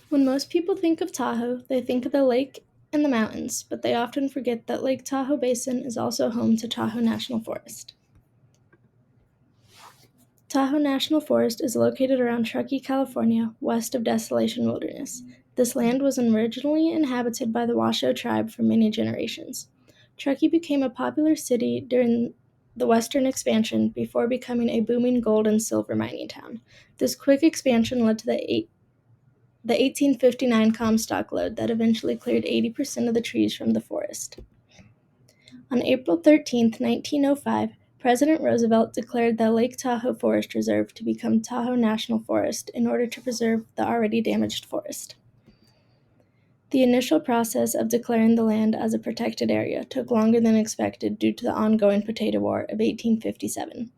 When most people think of Tahoe, they think of the lake and the mountains, but they often forget that Lake Tahoe Basin is also home to Tahoe National Forest. Tahoe National Forest is located around Truckee, California, west of Desolation Wilderness. This land was originally inhabited by the Washoe tribe for many generations. Truckee became a popular city during the Western expansion before becoming a booming gold and silver mining town. This quick expansion led to the 1859 Comstock lode that eventually cleared 80% of the trees from the forest. On April 13, 1905, President Roosevelt declared the Lake Tahoe Forest Reserve to become Tahoe National Forest in order to preserve the already damaged forest. The initial process of declaring the land as a protected area took longer than expected due to the ongoing Potato War of 1857.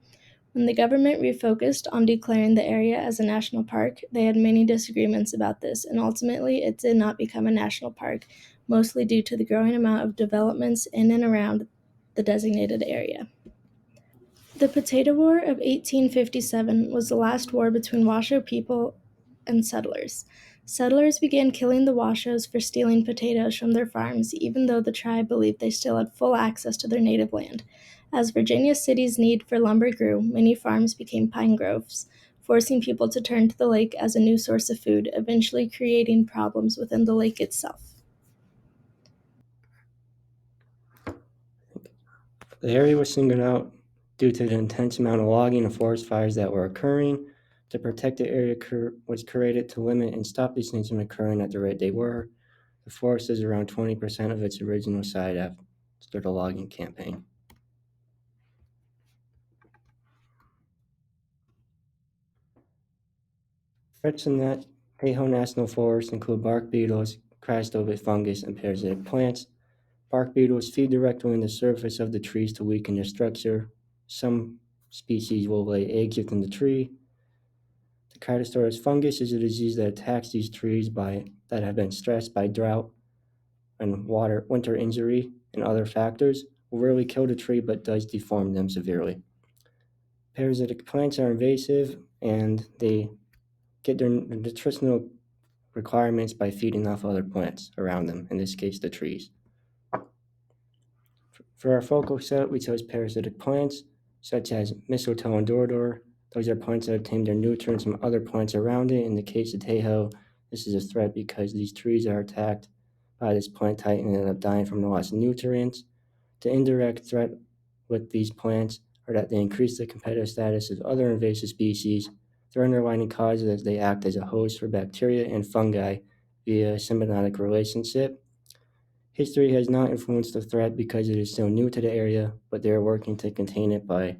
When the government refocused on declaring the area as a national park, they had many disagreements about this, and ultimately it did not become a national park, mostly due to the growing amount of developments in and around the designated area. The Potato War of 1857 was the last war between Washoe people and settlers. Settlers began killing the Washoes for stealing potatoes from their farms, even though the tribe believed they still had full access to their native land. As Virginia City's need for lumber grew, many farms became pine groves, forcing people to turn to the lake as a new source of food, eventually creating problems within the lake itself. The area was singled out due to the intense amount of logging and forest fires that were occurring. The protected area was created to limit and stop these things from occurring at the rate they were. The forest is around 20% of its original size after the logging campaign. Threats in that Tahoe National Forest include bark beetles, cryptobit fungus, and parasitic plants. Bark beetles feed directly on the surface of the trees to weaken their structure. Some species will lay eggs within the tree. The Cryptosaurus fungus is a disease that attacks these trees that have been stressed by drought and winter injury and other factors. Will rarely kill the tree but does deform them severely. Parasitic plants are invasive and they get their nutritional requirements by feeding off other plants around them, in this case the trees. For our focal set, we chose parasitic plants such as mistletoe and dorador. Those are plants that obtain their nutrients from other plants around it. In the case of Tahoe, this is a threat because these trees are attacked by this plant type and end up dying from the loss of nutrients. The indirect threat with these plants are that they increase the competitive status of other invasive species. Their underlying cause is that they act as a host for bacteria and fungi via a symbiotic relationship. History has not influenced the threat because it is still new to the area, but they are working to contain it by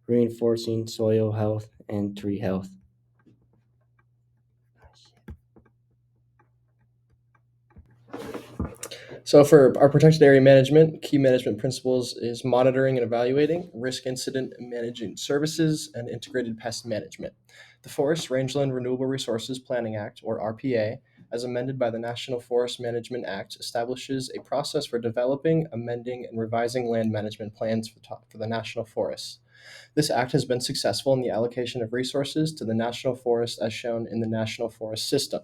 reinforcing soil health and tree health. So for our protected area management, key management principles is monitoring and evaluating, risk incident managing services, and integrated pest management. The Forest Rangeland Renewable Resources Planning Act, or RPA, as amended by the National Forest Management Act, establishes a process for developing, amending, and revising land management plans for the national forests. This act has been successful in the allocation of resources to the national forest as shown in the National Forest System.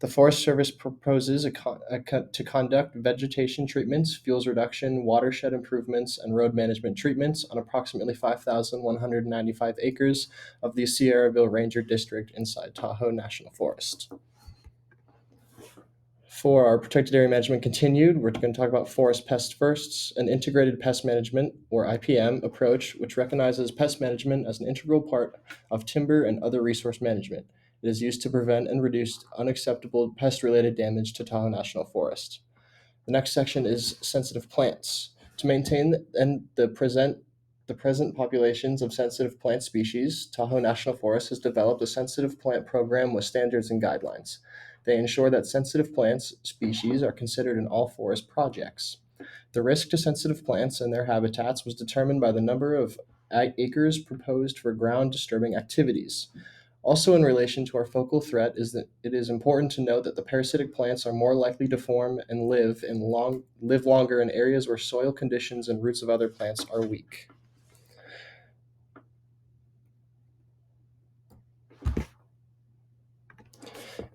The Forest Service proposes to conduct vegetation treatments, fuels reduction, watershed improvements, and road management treatments on approximately 5,195 acres of the Sierraville Ranger District inside Tahoe National Forest. For our protected area management continued, we're going to talk about forest pest firsts, an integrated pest management, or IPM, approach, which recognizes pest management as an integral part of timber and other resource management. It is used to prevent and reduce unacceptable pest-related damage to Tahoe National Forest. The next section is sensitive plants. To maintain the present populations of sensitive plant species, Tahoe National Forest has developed a sensitive plant program with standards and guidelines. They ensure that sensitive plants species are considered in all forest projects. The risk to sensitive plants and their habitats was determined by the number of acres proposed for ground disturbing activities. Also, in relation to our focal threat, is that it is important to note that the parasitic plants are more likely to form and live longer in areas where soil conditions and roots of other plants are weak.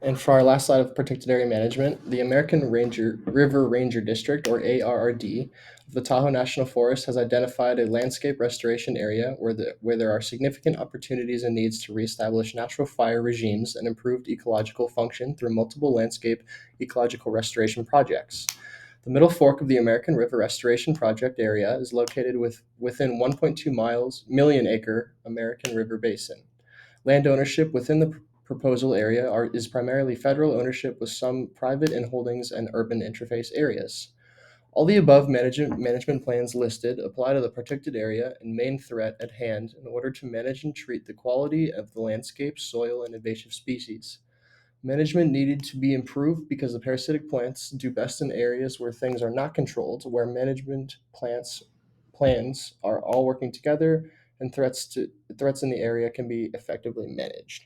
And for our last slide of protected area management, the American River Ranger District, or ARRD, of the Tahoe National Forest has identified a landscape restoration area where there are significant opportunities and needs to reestablish natural fire regimes and improved ecological function through multiple landscape ecological restoration projects. The Middle Fork of the American River Restoration Project area is located within 1.2 million acre American River Basin. Land ownership within the proposal area is primarily federal ownership with some private in holdings and urban interface areas. All the above management plans listed apply to the protected area and main threat at hand in order to manage and treat the quality of the landscape, soil, and invasive species. Management needed to be improved because the parasitic plants do best in areas where things are not controlled, where plans are all working together and threats in the area can be effectively managed.